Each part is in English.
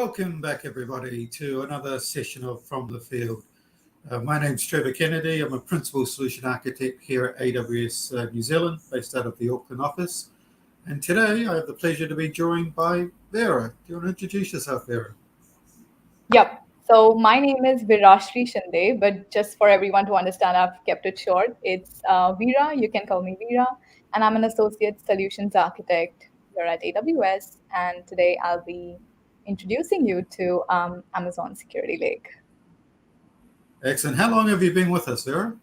Welcome back, everybody, to another session of From the Field. My name's Trevor Kennedy. I'm a Principal Solution Architect here at AWS New Zealand, based out of the Auckland office. And today I have the pleasure to be joined by Vera. Do you want to introduce yourself, Vera? Yep. So my name is Virashri Shinde, but just for everyone to understand, I've kept it short. It's Veera. You can call me Veera. And I'm an Associate Solutions Architect here at AWS. And today I'll be introducing you to Amazon Security Lake. Excellent. How long have you been with us, Vera?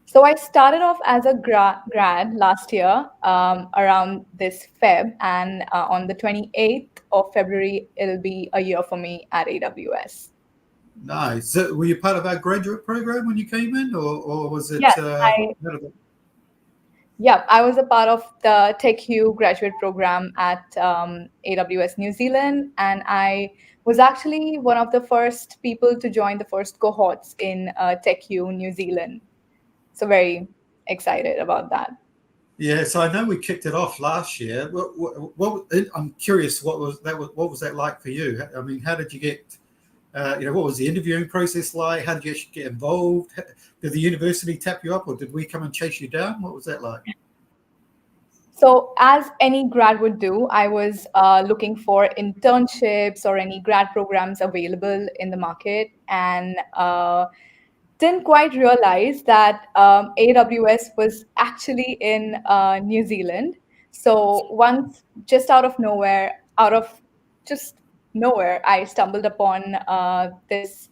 So I started off as a grad last year, around this Feb, and on the 28th of February, it'll be a year for me at AWS. Nice. So were you part of our graduate program when you came in, or was it? Yes, I was a part of the TechU graduate program at AWS New Zealand, and I was actually one of the first people to join the first cohorts in TechU New Zealand. So very excited about that. Yeah, so I know we kicked it off last year. I'm curious, what was that like for you? I mean, how did you get? What was the interviewing process like? How did you actually get involved? Did the university tap you up, or did we come and chase you down? What was that like? So as any grad would do, I was looking for internships or any grad programs available in the market, and didn't quite realize that AWS was actually in New Zealand. So once, just out of nowhere, I stumbled upon this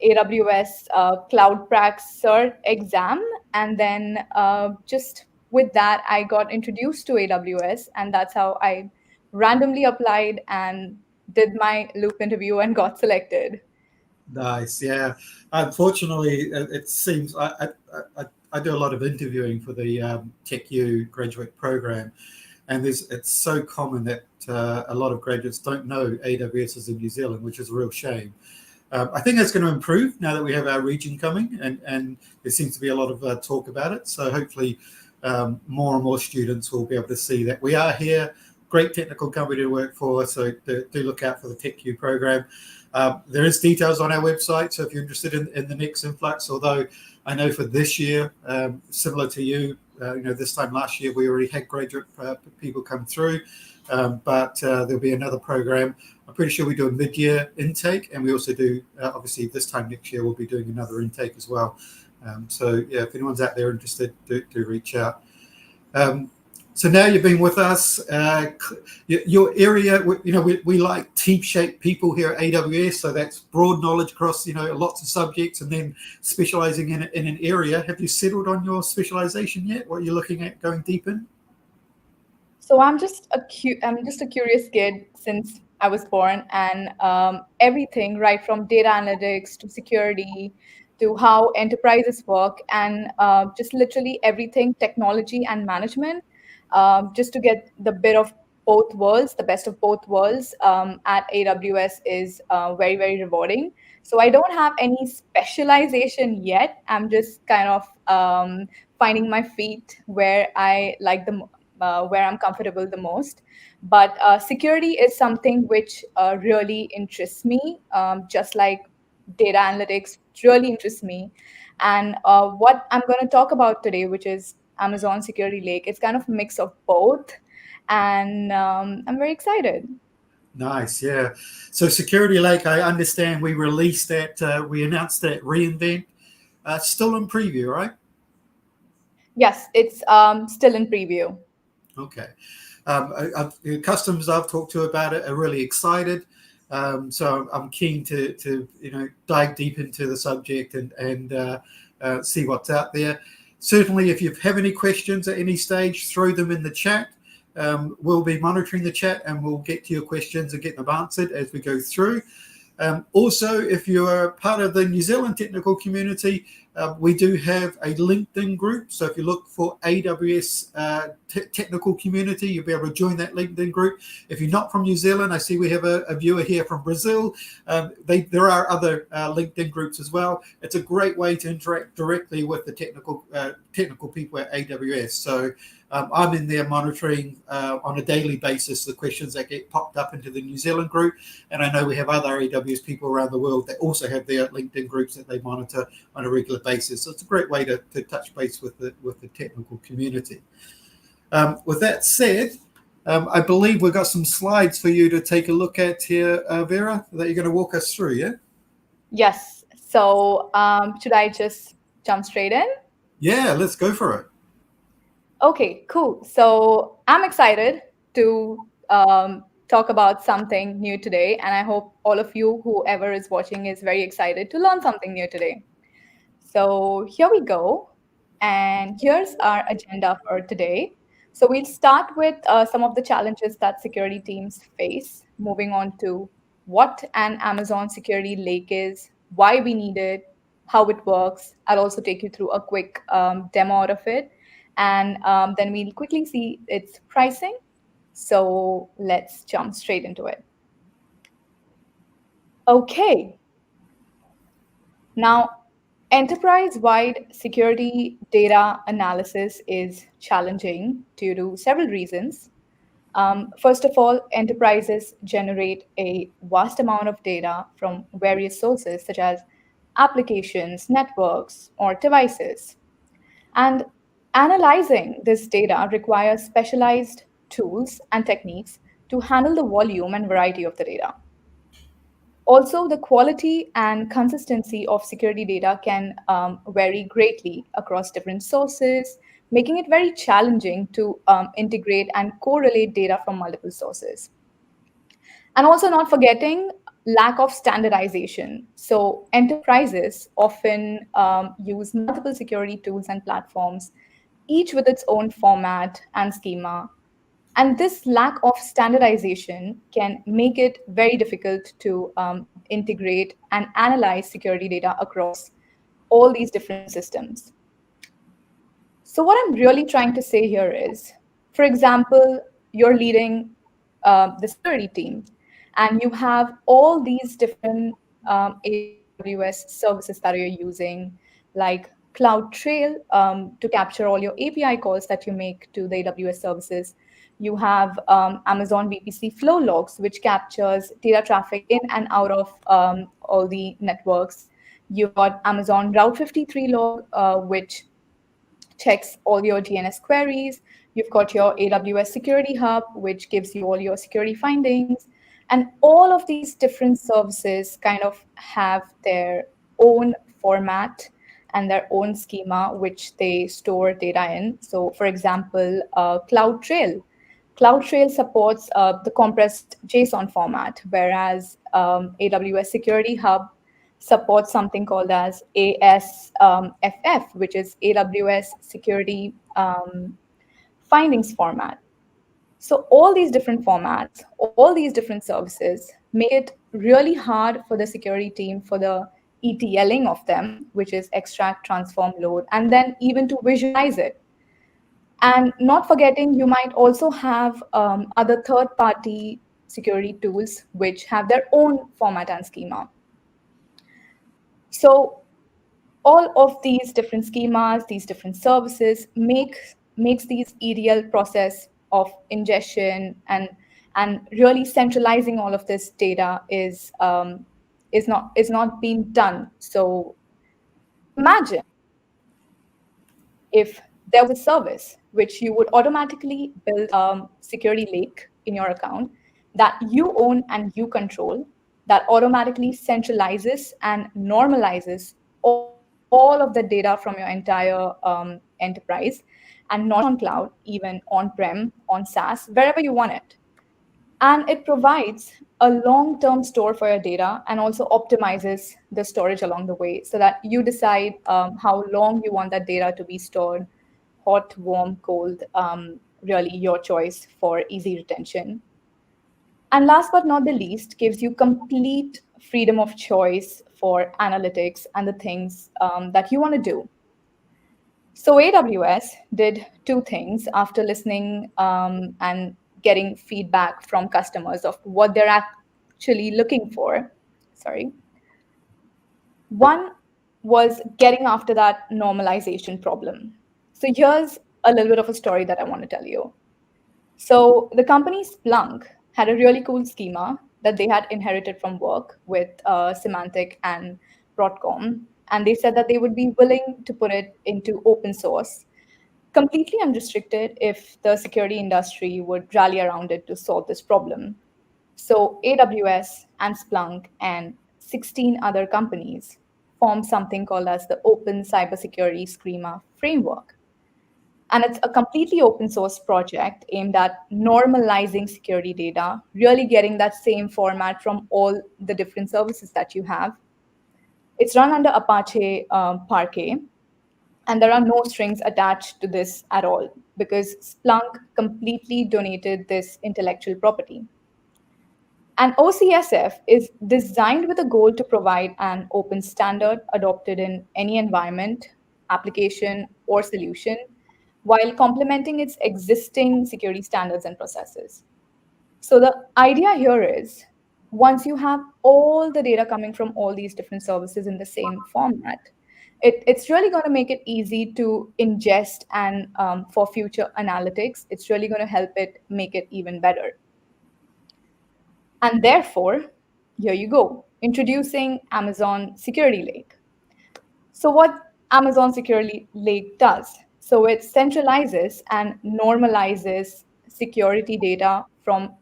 AWS Cloud Prac Cert exam, and then just with that, I got introduced to AWS, and that's how I randomly applied and did my loop interview and got selected. Nice, yeah. Unfortunately, it seems I do a lot of interviewing for the TechU graduate program, and it's so common that a lot of graduates don't know AWS is in New Zealand, which is a real shame. I think that's going to improve now that we have our region coming, and there seems to be a lot of talk about it. So hopefully, more and more students will be able to see that we are here. Great technical company to work for, so do look out for the TechU program. There is details on our website, so if you're interested in the next influx, although I know for this year, similar to you, this time last year we already had graduate people come through, but there'll be another program. I'm pretty sure we do a mid-year intake, and we also do, obviously this time next year, we'll be doing another intake as well. So yeah, if anyone's out there interested, do reach out. So now you've been with us. Your area, we like team-shaped people here at AWS, so that's broad knowledge across, lots of subjects, and then specializing in an area. Have you settled on your specialization yet? What are you looking at going deep in? So I'm just a curious kid since I was born, and everything right from data analytics to security to how enterprises work, and just literally everything technology and management, just to get the bit of both worlds, the best of both worlds at AWS is very, very rewarding. So I don't have any specialization yet. I'm just kind of finding my feet where I like where I'm comfortable the most. But security is something which really interests me, just like data analytics really interests me. And what I'm going to talk about today, which is Amazon Security Lake, it's kind of a mix of both. And I'm very excited. Nice, yeah. So Security Lake, I understand we released that, we announced that reInvent. Still in preview, right? Yes, it's still in preview. Okay. Customers I've talked to about it are really excited. So I'm keen to dive deep into the subject and see what's out there. Certainly, if you have any questions at any stage, throw them in the chat. We'll be monitoring the chat, and we'll get to your questions and get them answered as we go through. Also, if you are part of the New Zealand technical community, We do have a LinkedIn group. So if you look for AWS technical community, you'll be able to join that LinkedIn group. If you're not from New Zealand, I see we have a viewer here from Brazil. There are other LinkedIn groups as well. It's a great way to interact directly with the technical people at AWS. So I'm in there monitoring on a daily basis the questions that get popped up into the New Zealand group. And I know we have other AWS people around the world that also have their LinkedIn groups that they monitor on a regular basis. So it's a great way to touch base with the technical community. With that said, I believe we've got some slides for you to take a look at here, Vera, that you're going to walk us through, yeah? Yes. So should I just jump straight in? Yeah, let's go for it. Okay, cool. So I'm excited to talk about something new today, and I hope all of you, whoever is watching, is very excited to learn something new today. So here we go, and here's our agenda for today. So we'll start with some of the challenges that security teams face, moving on to what an Amazon Security Lake is, why we need it, how it works. I'll also take you through a quick demo out of it, and then we'll quickly see its pricing. So let's jump straight into it. Okay. Now, enterprise-wide security data analysis is challenging due to several reasons. First of all, enterprises generate a vast amount of data from various sources, such as applications, networks, or devices. And analyzing this data requires specialized tools and techniques to handle the volume and variety of the data. Also, the quality and consistency of security data can vary greatly across different sources, making it very challenging to integrate and correlate data from multiple sources. And also, not forgetting lack of standardization. So, enterprises often use multiple security tools and platforms, each with its own format and schema. And this lack of standardization can make it very difficult to integrate and analyze security data across all these different systems. So, what I'm really trying to say here is, for example, you're leading the security team and you have all these different AWS services that you're using, like CloudTrail to capture all your API calls that you make to the AWS services. You have Amazon VPC flow logs, which captures data traffic in and out of all the networks. You've got Amazon Route 53 log, which checks all your DNS queries. You've got your AWS Security Hub, which gives you all your security findings. And all of these different services kind of have their own format and their own schema, which they store data in. So, for example, CloudTrail. CloudTrail supports the compressed JSON format, whereas AWS Security Hub supports something called as ASFF, which is AWS Security Findings format. So all these different formats, all these different services make it really hard for the security team for the ETLing of them, which is extract, transform, load, and then even to visualize it. And not forgetting, you might also have other third-party security tools which have their own format and schema. So all of these different schemas, these different services makes these ETL process of ingestion and really centralizing all of this data is not being done. So imagine if there was a service which you would automatically build a security lake in your account that you own and you control, that automatically centralizes and normalizes all of the data from your entire enterprise, and not on cloud, even on-prem, on SaaS, wherever you want it. And it provides a long-term store for your data and also optimizes the storage along the way so that you decide how long you want that data to be stored, hot, warm, cold, really your choice for easy retention. And last but not the least, gives you complete freedom of choice for analytics and the things that you want to do. So AWS did two things after listening and getting feedback from customers of what they're actually looking for. Sorry. One was getting after that normalization problem. So here's a little bit of a story that I want to tell you. So the company Splunk had a really cool schema that they had inherited from work with Symantec and Broadcom, and they said that they would be willing to put it into open source, completely unrestricted if the security industry would rally around it to solve this problem. So AWS and Splunk and 16 other companies formed something called as the Open Cybersecurity Schema Framework. And it's a completely open source project aimed at normalizing security data, really getting that same format from all the different services that you have. It's run under Apache Parquet, and there are no strings attached to this at all because Splunk completely donated this intellectual property. And OCSF is designed with a goal to provide an open standard adopted in any environment, application, or solution while complementing its existing security standards and processes. So the idea here is once you have all the data coming from all these different services in the same format, it's really going to make it easy to ingest and for future analytics, it's really going to help it make it even better. And therefore, here you go, introducing Amazon Security Lake. So what Amazon Security Lake does, so it centralizes and normalizes security data from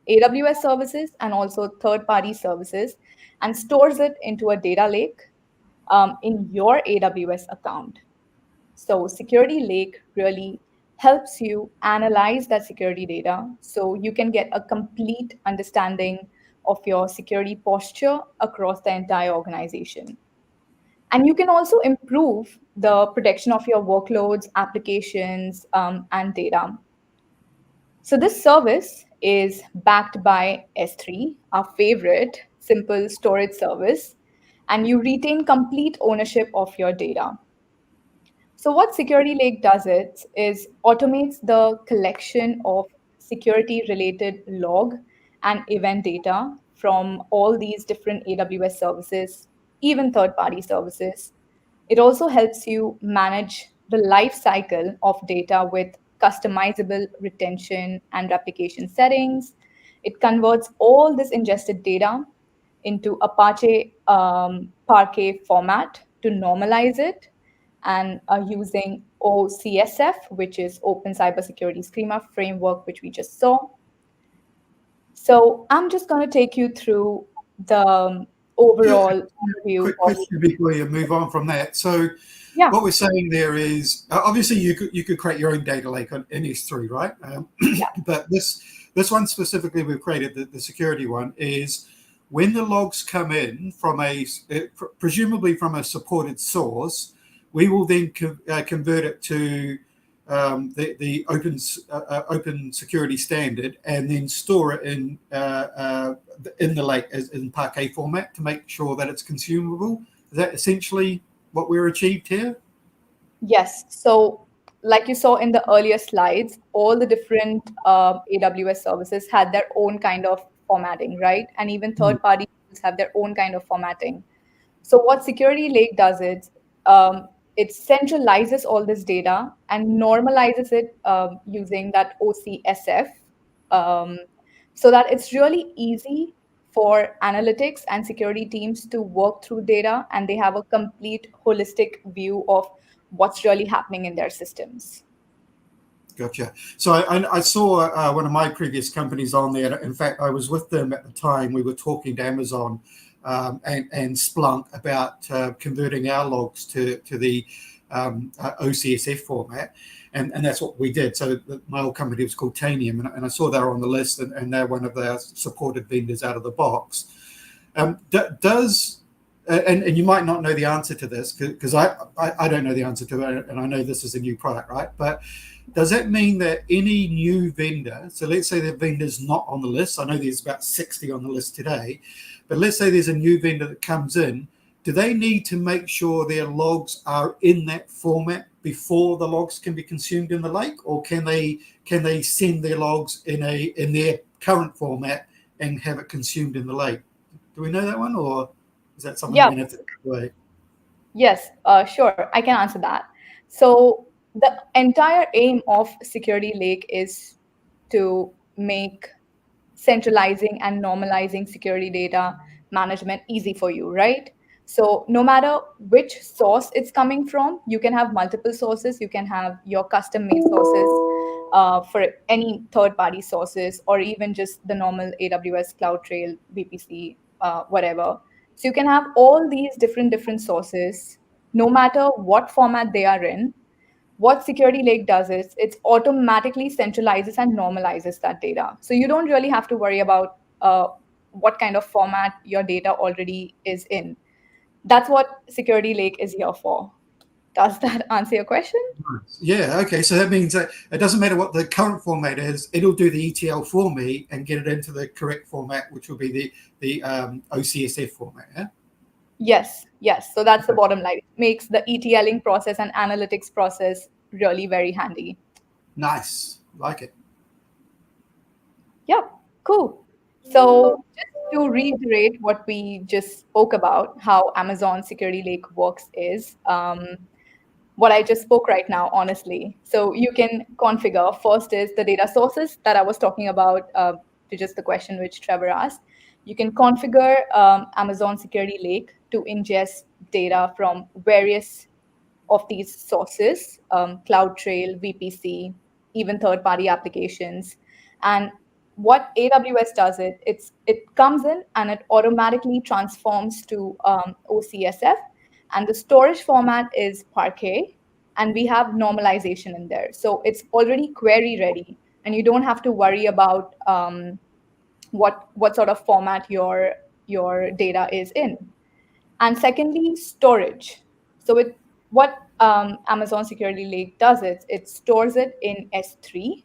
AWS services and also third-party services and stores it into a data lake in your AWS account. So Security Lake really helps you analyze that security data so you can get a complete understanding of your security posture across the entire organization. And you can also improve the protection of your workloads, applications, and data. So this service is backed by S3, our favorite simple storage service, and you retain complete ownership of your data. So what Security Lake does is automates the collection of security-related log and event data from all these different AWS services, even third-party services. It also helps you manage the life cycle of data with customizable retention and replication settings. It converts all this ingested data into Apache Parquet format to normalize it and using OCSF, which is Open Cybersecurity Schema Framework, which we just saw. So I'm just going to take you through the overall overview. Quick question before you move on from that. So Yeah. what we're saying there is, obviously you could create your own data lake in S3, right? Yeah. But this one specifically we've created, the security one, is when the logs come in from presumably from a supported source, we will then convert it to the open security standard and then store it in the lake in Parquet format to make sure that it's consumable. Is that essentially what we're achieved here? Yes. So like you saw in the earlier slides, all the different AWS services had their own kind of formatting, right? And even third parties have their own kind of formatting. So what Security Lake does is it centralizes all this data and normalizes it using that OCSF so that it's really easy for analytics and security teams to work through data and they have a complete holistic view of what's really happening in their systems. Gotcha. So I saw one of my previous companies on there. In fact, I was with them at the time. We were talking to Amazon and Splunk about converting our logs to the OCSF format. And that's what we did. So my old company was called Tanium, and I saw they were on the list, and they're one of their supported vendors out of the box. Does and you might not know the answer to this because I don't know the answer to it, and I know this is a new product, right? But does that mean that any new vendor, so let's say the vendor's not on the list, I know there's about 60 on the list today, but let's say there's a new vendor that comes in, do they need to make sure their logs are in that format before the logs can be consumed in the lake, or can they send their logs in their current format and have it consumed in the lake? Do we know that one, or is that something Yeah. we're going to have to take away? Yes, sure. I can answer that. So the entire aim of Security Lake is to make centralizing and normalizing security data management easy for you, right? So no matter which source it's coming from, you can have multiple sources. You can have your custom made sources for any third-party sources, or even just the normal AWS CloudTrail, VPC, whatever. So you can have all these different sources, no matter what format they are in. What Security Lake does is it automatically centralizes and normalizes that data. So you don't really have to worry about what kind of format your data already is in. That's what Security Lake is here for. Does that answer your question? Yeah, okay. So that means that it doesn't matter what the current format is, it'll do the ETL for me and get it into the correct format, which will be the OCSF format, yeah? Yes. So that's the bottom line. It makes the ETLing process and analytics process really very handy. Nice. Like it. Yeah, cool. So just to reiterate what we just spoke about, how Amazon Security Lake works is what I just spoke right now, honestly. So you can configure. First is the data sources that I was talking about, to just the question which Trevor asked. You can configure Amazon Security Lake to ingest data from various of these sources, CloudTrail, VPC, even third-party applications. And what AWS does it comes in and it automatically transforms to OCSF, and the storage format is Parquet, and we have normalization in there. So it's already query ready, and you don't have to worry about what sort of format your data is in. And secondly, storage. So what Amazon Security Lake does is it stores it in S3,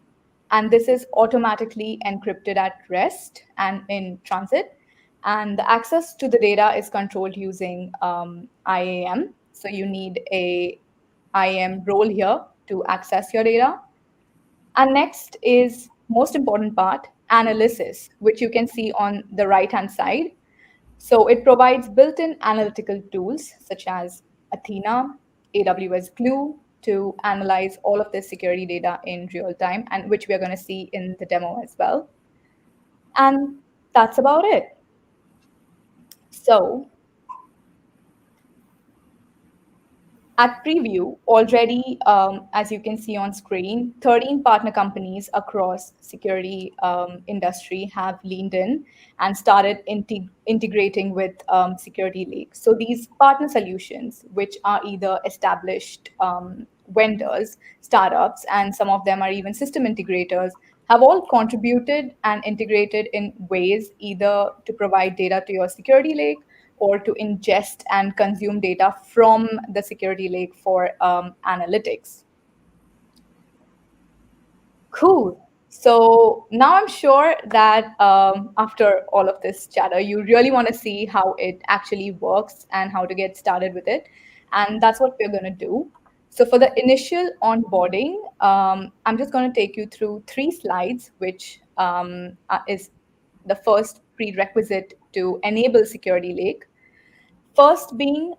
and this is automatically encrypted at rest and in transit. And the access to the data is controlled using IAM. So you need a IAM role here to access your data. And next is most important part, analysis, which you can see on the right-hand side. So it provides built-in analytical tools such as Athena, AWS Glue to analyze all of this security data in real time, and which we are going to see in the demo as well. And that's about it. So at preview, already, as you can see on screen, 13 partner companies across security industry have leaned in and started integrating with Security Lake. So these partner solutions, which are either established vendors, startups, and some of them are even system integrators, have all contributed and integrated in ways either to provide data to your Security Lake or to ingest and consume data from the Security Lake for analytics. Cool. So now I'm sure that after all of this chatter, you really want to see how it actually works and how to get started with it. And that's what we're going to do. So for the initial onboarding, I'm just going to take you through 3 slides, which is the first prerequisite to enable Security Lake. First being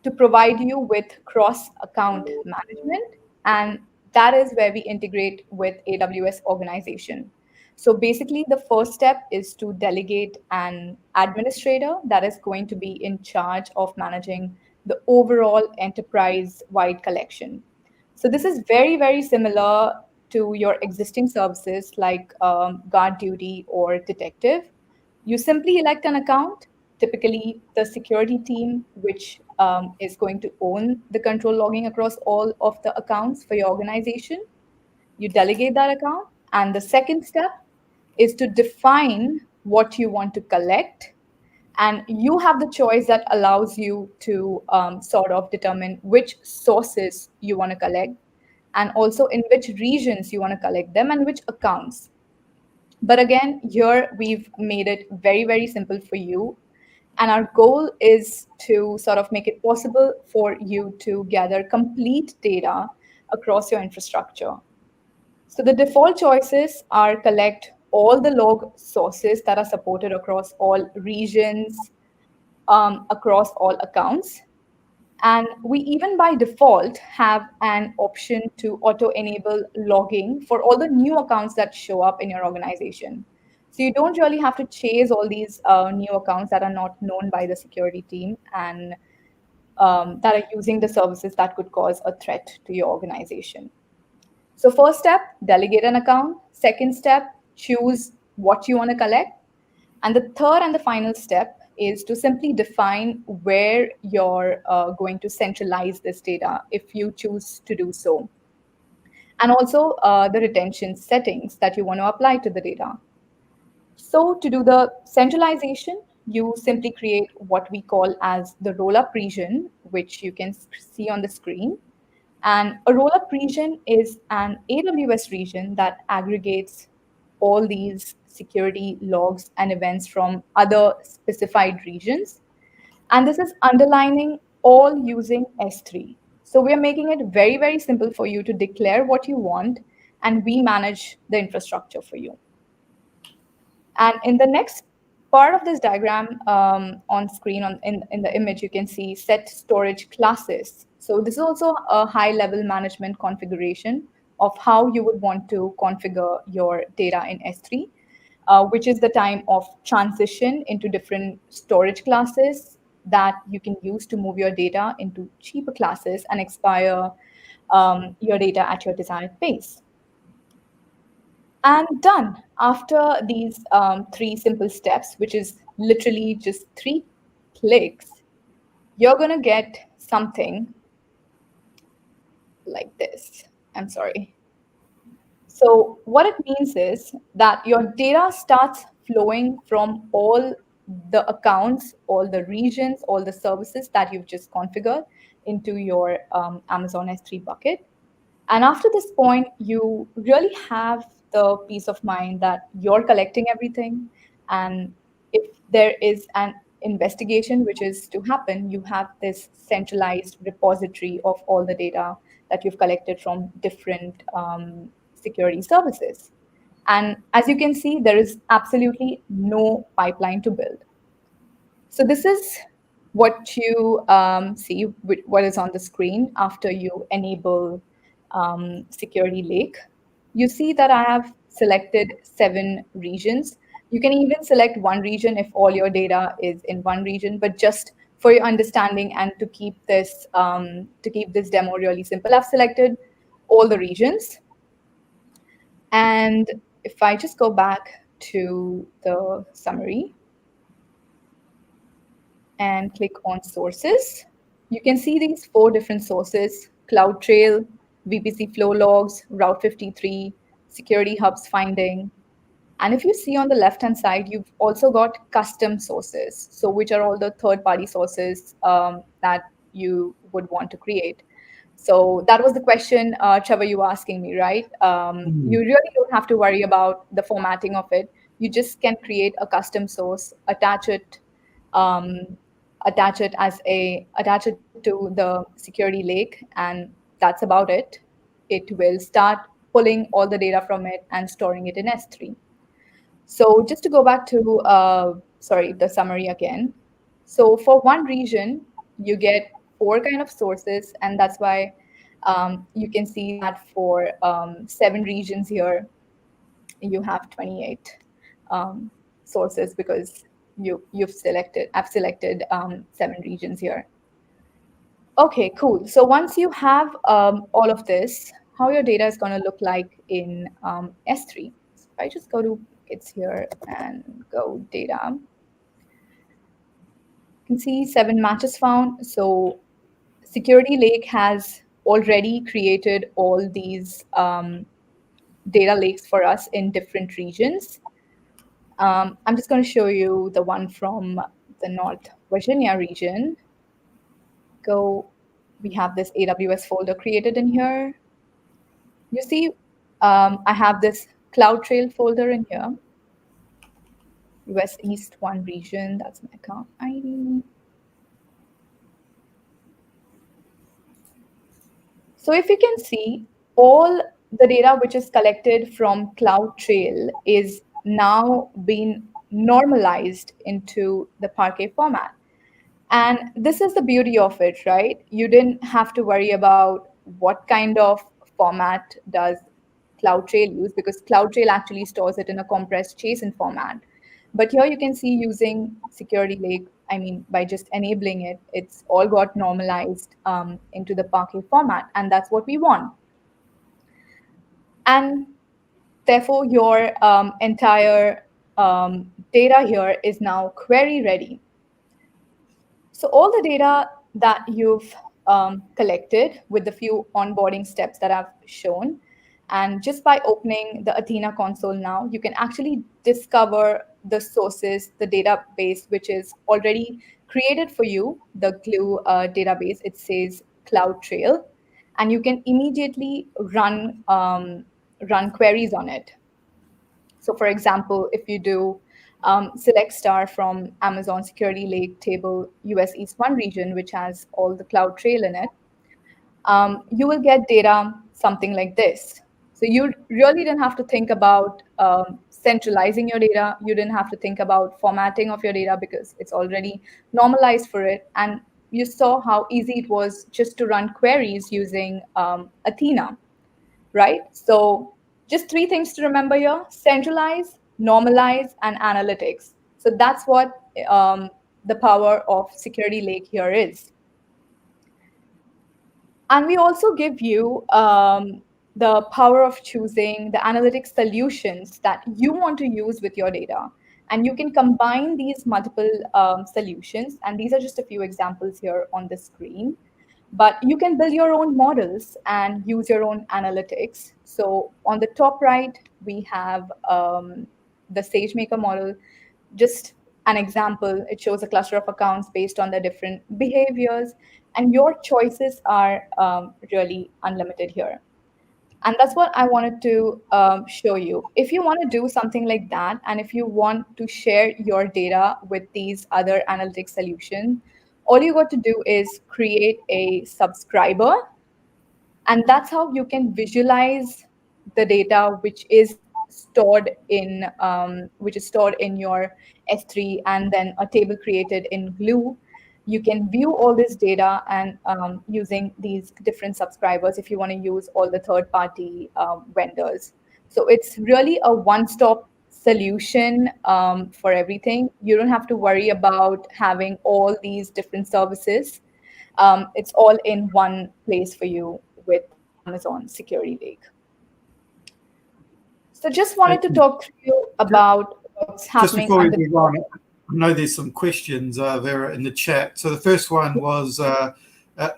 to provide you with cross-account management, and that is where we integrate with AWS organization. So basically, the first step is to delegate an administrator that is going to be in charge of managing the overall enterprise-wide collection. So this is very similar to your existing services like guard duty or detective. You simply elect an account, typically the security team, which is going to own the control logging across all of the accounts for your organization. You delegate that account. And the second step is to define what you want to collect And you have the choice that allows you to sort of determine which sources you want to collect, and also in which regions you want to collect them, and which accounts. But again, here we've made it very, very simple for you. And our goal is to sort of make it possible for you to gather complete data across your infrastructure. So the default choices are collect all the log sources that are supported across all regions, across all accounts. And we even by default have an option to auto enable logging for all the new accounts that show up in your organization. So you don't really have to chase all these new accounts that are not known by the security team and that are using the services that could cause a threat to your organization. So first step, delegate an account. Second step, choose what you want to collect. And the third and the final step is to simply define where you're going to centralize this data if you choose to do so. And also the retention settings that you want to apply to the data. So to do the centralization, you simply create what we call as the roll-up region, which you can see on the screen. And a roll-up region is an AWS region that aggregates all these security logs and events from other specified regions. And this is underlining all using S3. So we are making it very, very simple for you to declare what you want, and we manage the infrastructure for you. And in the next part of this diagram on screen in the image, you can see set storage classes. So this is also a high level management configuration of how you would want to configure your data in S3, which is the time of transition into different storage classes that you can use to move your data into cheaper classes and expire your data at your desired pace. And done. After these three simple steps, which is literally just 3 clicks, you're going to get something like this. I'm sorry. So what it means is that your data starts flowing from all the accounts, all the regions, all the services that you've just configured into your Amazon S3 bucket. And after this point, you really have the peace of mind that you're collecting everything. And if there is an investigation which is to happen, you have this centralized repository of all the data that you've collected from different security services. And as you can see, there is absolutely no pipeline to build. So this is what you see, what is on the screen after you enable Security Lake. You see that I have selected 7 regions. You can even select one region if all your data is in one region, but just for your understanding and to keep this demo really simple, I've selected all the regions. And if I just go back to the summary and click on sources, you can see these 4 different sources: CloudTrail, VPC flow logs, Route 53, Security Hubs finding. And if you see on the left-hand side, you've also got custom sources, so which are all the third-party sources that you would want to create. So that was the question, Trevor, you were asking me, right? You really don't have to worry about the formatting of it. You just can create a custom source, attach it to the Security Lake, and that's about it. It will start pulling all the data from it and storing it in S3. So just to go back to the summary again. So for one region, you get 4 kind of sources, and that's why you can see that for 7 regions here, you have 28 sources because I've selected 7 regions here. Okay, cool. So once you have all of this, how your data is going to look like in S3. So if I just go to it's here and go data, you can see 7 matches found. So Security Lake has already created all these data lakes for us in different regions. I'm just going to show you the one from the North Virginia region. We have this AWS folder created in here. You see, I have this CloudTrail folder in here. US East 1 region, that's my account ID. So if you can see, all the data which is collected from CloudTrail is now being normalized into the Parquet format. And this is the beauty of it, right? You didn't have to worry about what kind of format does CloudTrail use, because CloudTrail actually stores it in a compressed JSON format. But here you can see using Security Lake, by just enabling it, it's all got normalized into the Parquet format, and that's what we want. And therefore, your entire data here is now query ready. So all the data that you've collected with the few onboarding steps that I've shown, and just by opening the Athena console now, you can actually discover the sources, the database, which is already created for you, the Glue database. It says CloudTrail, and you can immediately run queries on it. So for example, if you do select star from Amazon Security Lake table US East 1 region, which has all the CloudTrail in it, you will get data something like this. So you really didn't have to think about centralizing your data. You didn't have to think about formatting of your data because it's already normalized for it. And you saw how easy it was just to run queries using Athena, right? So just 3 things to remember here: centralize, normalize, and analytics. So that's what the power of Security Lake here is. And we also give you the power of choosing the analytics solutions that you want to use with your data. And you can combine these multiple solutions. And these are just a few examples here on the screen. But you can build your own models and use your own analytics. So on the top right, we have the SageMaker model. Just an example, it shows a cluster of accounts based on the different behaviors, and your choices are really unlimited here. And that's what I wanted to show you. If you want to do something like that, and if you want to share your data with these other analytics solutions, all you got to do is create a subscriber, and that's how you can visualize the data which is stored in your S3, and then a table created in Glue. You can view all this data and using these different subscribers if you want to use all the third-party vendors. So it's really a one-stop solution for everything. You don't have to worry about having all these different services. It's all in one place for you with Amazon Security Lake. So just wanted to talk to you about what's happening. Just before we move on, I know there's some questions there in the chat. So the first one was,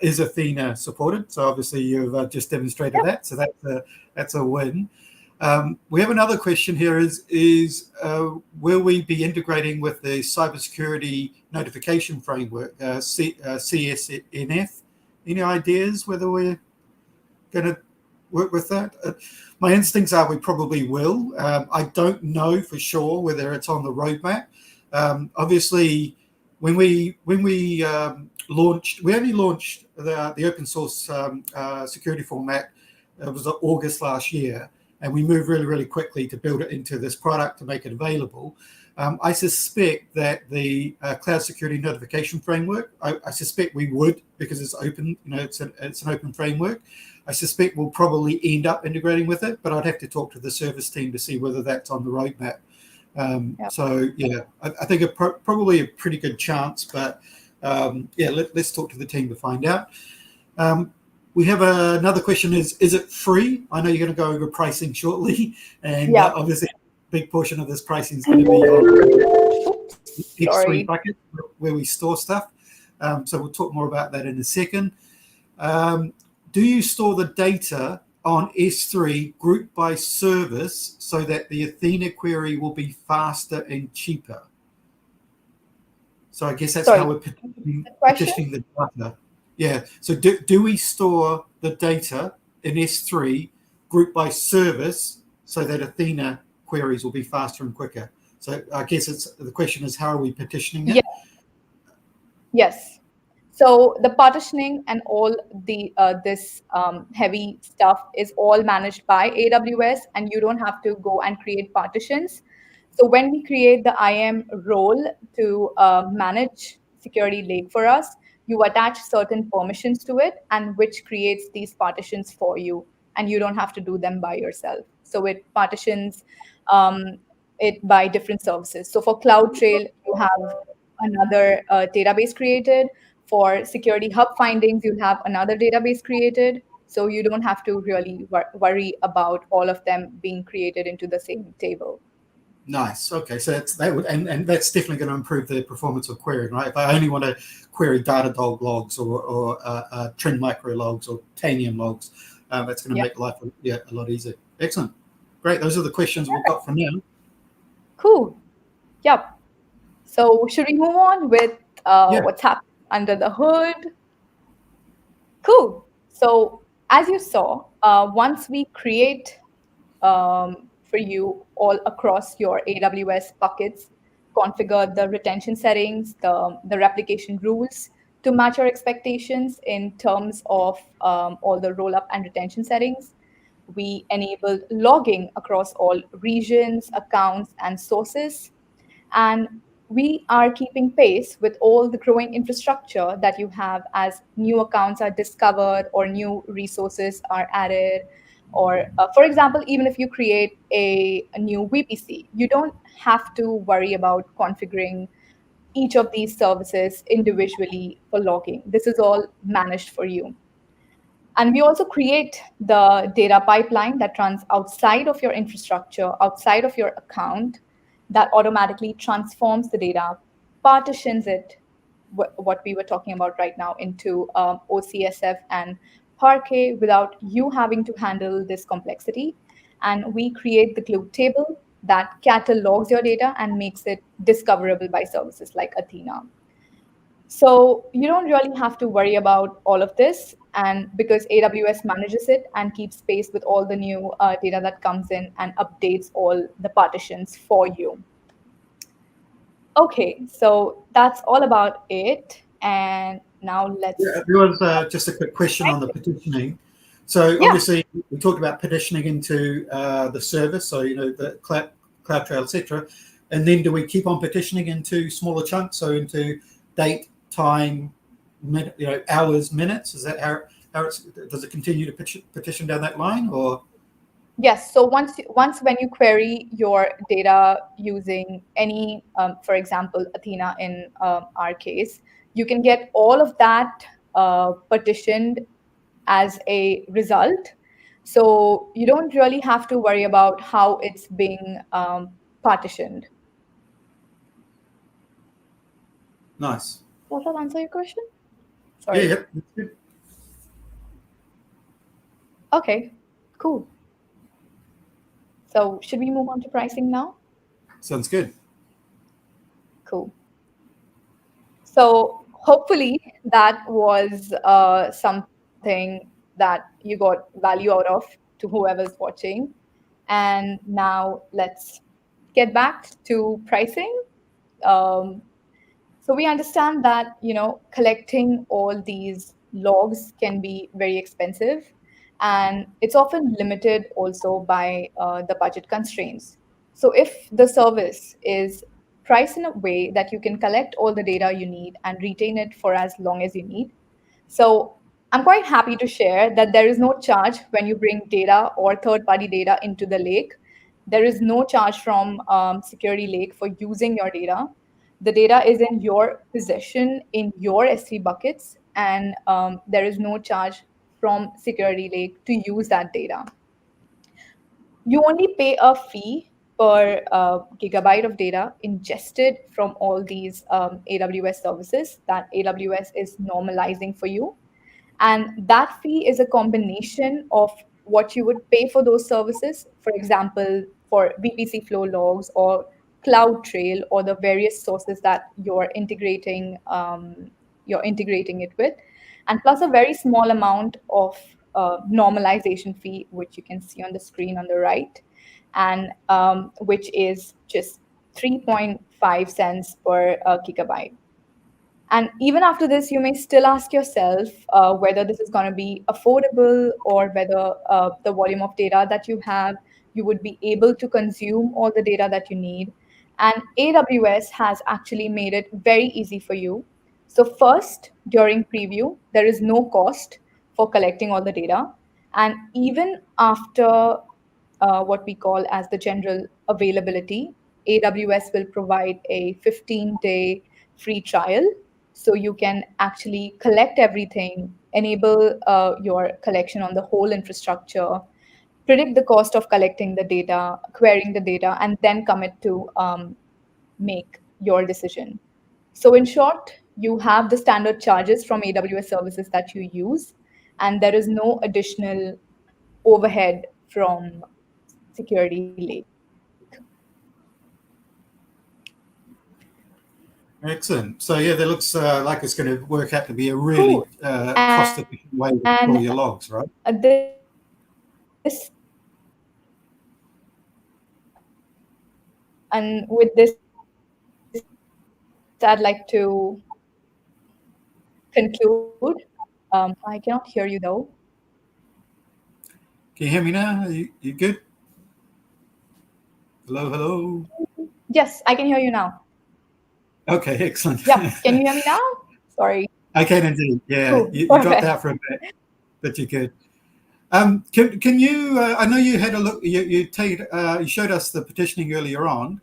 is Athena supported? So obviously you've just demonstrated that. So that's a win. We have another question here is will we be integrating with the cybersecurity notification framework, CSNF? Any ideas whether we're going to work with that? My instincts are we probably will. I don't know for sure whether it's on the roadmap. Obviously, when we launched, we only launched the open source security format. It was August last year, and we moved really, really quickly to build it into this product to make it available. I suspect that the cloud security notification framework, I suspect we would, because it's open, it's an open framework. I suspect we'll probably end up integrating with it, but I'd have to talk to the service team to see whether that's on the roadmap. So yeah, I think probably a pretty good chance, but let's talk to the team to find out. We have another question: is it free? I know you're going to go over pricing shortly, and obviously a big portion of this pricing is going to be on S3 bucket where we store stuff. So we'll talk more about that in a second. Do you store the data on S3 grouped by service so that the Athena query will be faster and cheaper? So I guess that's Sorry, how we're the question? petitioning the data. Yeah. So do we store the data in S3 group by service so that Athena queries will be faster and quicker? So I guess the question is, how are we petitioning it? Yes. So the partitioning and all the this heavy stuff is all managed by AWS, and you don't have to go and create partitions. So when we create the IAM role to manage Security Lake for us, you attach certain permissions to it, and which creates these partitions for you, and you don't have to do them by yourself. So it partitions um, it by different services. So for CloudTrail, you have another database created. For Security Hub findings, you'll have another database created. So you don't have to really worry about all of them being created into the same table. Nice. Okay, so that would, and that's definitely going to improve the performance of querying, right? If I only want to query Datadog logs or Trend Micro logs or Tanium logs, that's going to make life a lot easier. Excellent. Great. Those are the questions we've got for now. Cool. Yep. So should we move on with what's happening under the hood? Cool. So as you saw, once we create for you all across your AWS buckets, configure the retention settings, the replication rules to match your expectations in terms of all the rollup and retention settings. We enabled logging across all regions, accounts, and sources. And we are keeping pace with all the growing infrastructure that you have as new accounts are discovered or new resources are added. Or, for example, even if you create a new VPC, you don't have to worry about configuring each of these services individually for logging. This is all managed for you. And we also create the data pipeline that runs outside of your infrastructure, outside of your account, that automatically transforms the data, partitions it, what we were talking about right now, into OCSF and Parquet without you having to handle this complexity. And we create the glue table that catalogs your data and makes it discoverable by services like Athena. So you don't really have to worry about all of this. And because AWS manages it and keeps pace with all the new data that comes in and updates all the partitions for you. Okay, so that's all about it. And now let's. Yeah, there was just a quick question on the petitioning. So obviously we talked about petitioning into the service, so the CloudTrail, etc. And then do we keep on petitioning into smaller chunks, so into date, time, hours, minutes? Is that how it's, does it continue to petition down that line, or? Yes. So once when you query your data using any, for example, Athena in our case, you can get all of that partitioned as a result. So you don't really have to worry about how it's being partitioned. Nice. Does that answer your question? Sorry. Yeah. Yep. Okay, cool. So should we move on to pricing now? Sounds good. Cool. So hopefully that was something that you got value out of to whoever's watching. And now let's get back to pricing. So we understand that collecting all these logs can be very expensive, and it's often limited also by the budget constraints. So if the service is priced in a way that you can collect all the data you need and retain it for as long as you need, so I'm quite happy to share that there is no charge when you bring data or third-party data into the lake. There is no charge from Security Lake for using your data. The data is in your possession in your S3 buckets, and there is no charge from Security Lake to use that data. You only pay a fee per gigabyte of data ingested from all these AWS services that AWS is normalizing for you. And that fee is a combination of what you would pay for those services, for example, for VPC flow logs or CloudTrail or the various sources that you're integrating it with, and plus a very small amount of normalization fee, which you can see on the screen on the right, and which is just 3.5 cents per gigabyte. And even after this, you may still ask yourself whether this is going to be affordable, or whether the volume of data that you have, you would be able to consume all the data that you need. And AWS has actually made it very easy for you. So, first, during preview, there is no cost for collecting all the data. And even after what we call as the general availability, AWS will provide a 15-day free trial. So you can actually collect everything, enable your collection on the whole infrastructure, predict the cost of collecting the data, querying the data, and then commit to make your decision. So in short, you have the standard charges from AWS services that you use, and there is no additional overhead from Security Lake. Excellent. So yeah, that looks like it's going to work out to be a really Cool. cost-efficient way to store your logs, right? And with this, I'd like to conclude. I cannot hear you though. Can you hear me now? You good? Hello, hello. Yes, I can hear you now. Okay, excellent. Yeah, can you hear me now? Sorry. I can indeed. Yeah, Cool. you dropped Perfect. out for a bit, but you're good. Can you? I know you had a look. You showed us the petitioning earlier on.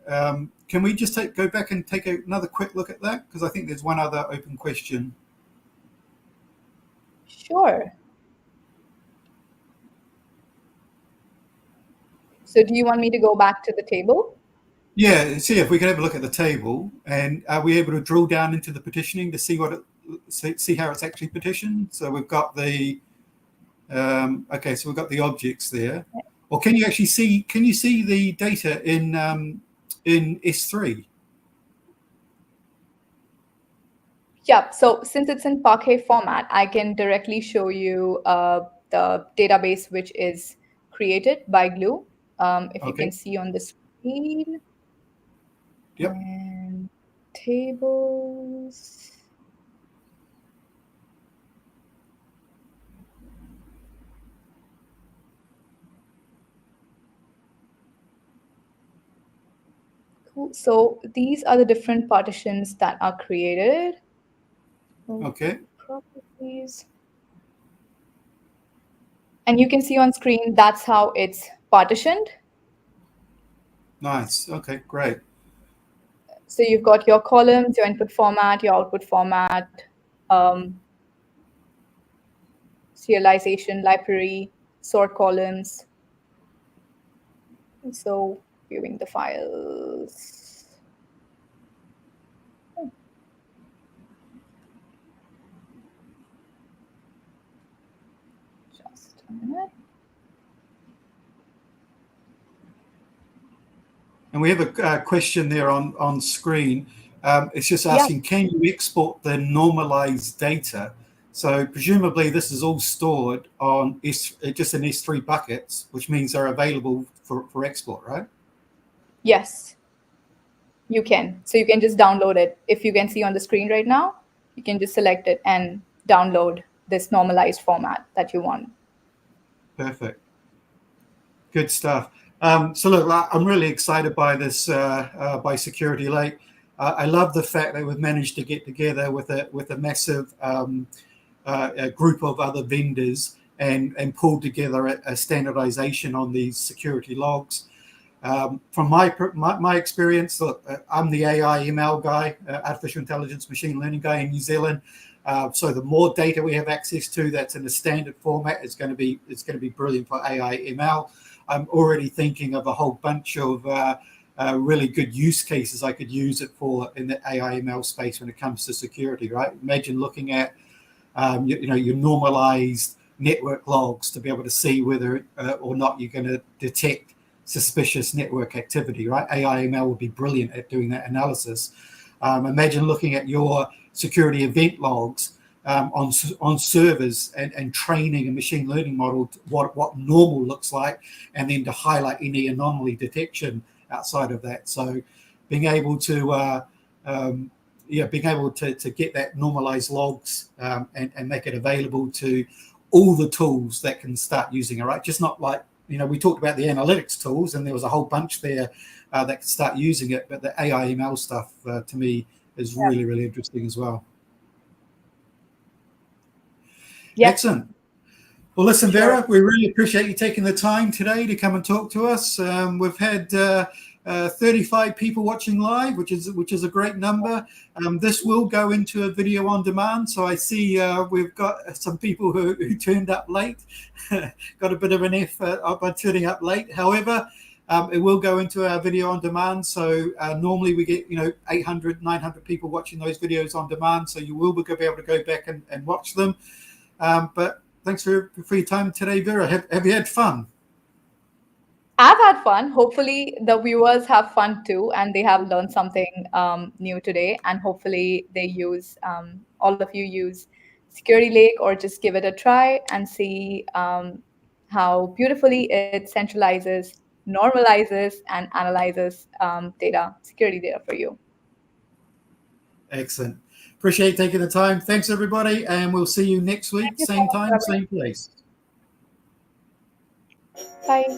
Can we just go back and take another quick look at that? Because I think there's one other open question. Sure. So do you want me to go back to the table? Yeah, see if we can have a look at the table, and are we able to drill down into the petitioning to see see how it's actually petitioned? So we've got the okay, so we've got the objects there. Or can you actually see? Can you see the data in S3? Yeah. So since it's in Parquet format, I can directly show you the database which is created by Glue. If you can see on the screen. Yep. And tables. Cool. So these are the different partitions that are created. Okay. Properties. And you can see on screen, that's how it's partitioned. Nice. Okay, great. So you've got your columns, your input format, your output format, serialization library, sort columns. And so viewing the files. Just a minute. And we have a question there on screen. It's just asking, can you export the normalized data? So presumably this is all stored on just in S3 buckets, which means they're available for export, right? Yes, you can. So you can just download it. If you can see on the screen right now, you can just select it and download this normalized format that you want. Perfect. Good stuff. So look, I'm really excited by this, by Security Lake. I love the fact that we've managed to get together with a massive a group of other vendors and pull together a standardization on these security logs. From my experience, look, I'm the AI ML guy, artificial intelligence, machine learning guy in New Zealand. So the more data we have access to that's in a standard format, it's going to be brilliant for AI ML. I'm already thinking of a whole bunch of really good use cases I could use it for in the AI ML space when it comes to security. Right? Imagine looking at your normalized network logs to be able to see whether or not you're going to detect suspicious network activity, right? AI/ML would be brilliant at doing that analysis. Imagine looking at your security event logs on servers and training a machine learning model what normal looks like, and then to highlight any anomaly detection outside of that. So being able to being able to get that normalized logs and make it available to all the tools that can start using it, right? Just not like, we talked about the analytics tools, and there was a whole bunch there that can start using it, but the AI/ML stuff to me is really, really interesting as well. Yep. Excellent. Well, listen, Vera, we really appreciate you taking the time today to come and talk to us. We've had 35 people watching live, which is a great number. This will go into a video on demand. So I see we've got some people who turned up late, got a bit of an F by turning up late. However, it will go into our video on demand. So normally we get 800, 900 people watching those videos on demand. So you will be able to go back and watch them. But thanks for your time today, Vera. Have you had fun? I've had fun. Hopefully the viewers have fun too, and they have learned something new today. And hopefully they use, all of you use Security Lake, or just give it a try and see how beautifully it centralizes, normalizes, and analyzes security data for you. Excellent. Appreciate taking the time. Thanks, everybody. And we'll see you next week, same time, same place. Bye.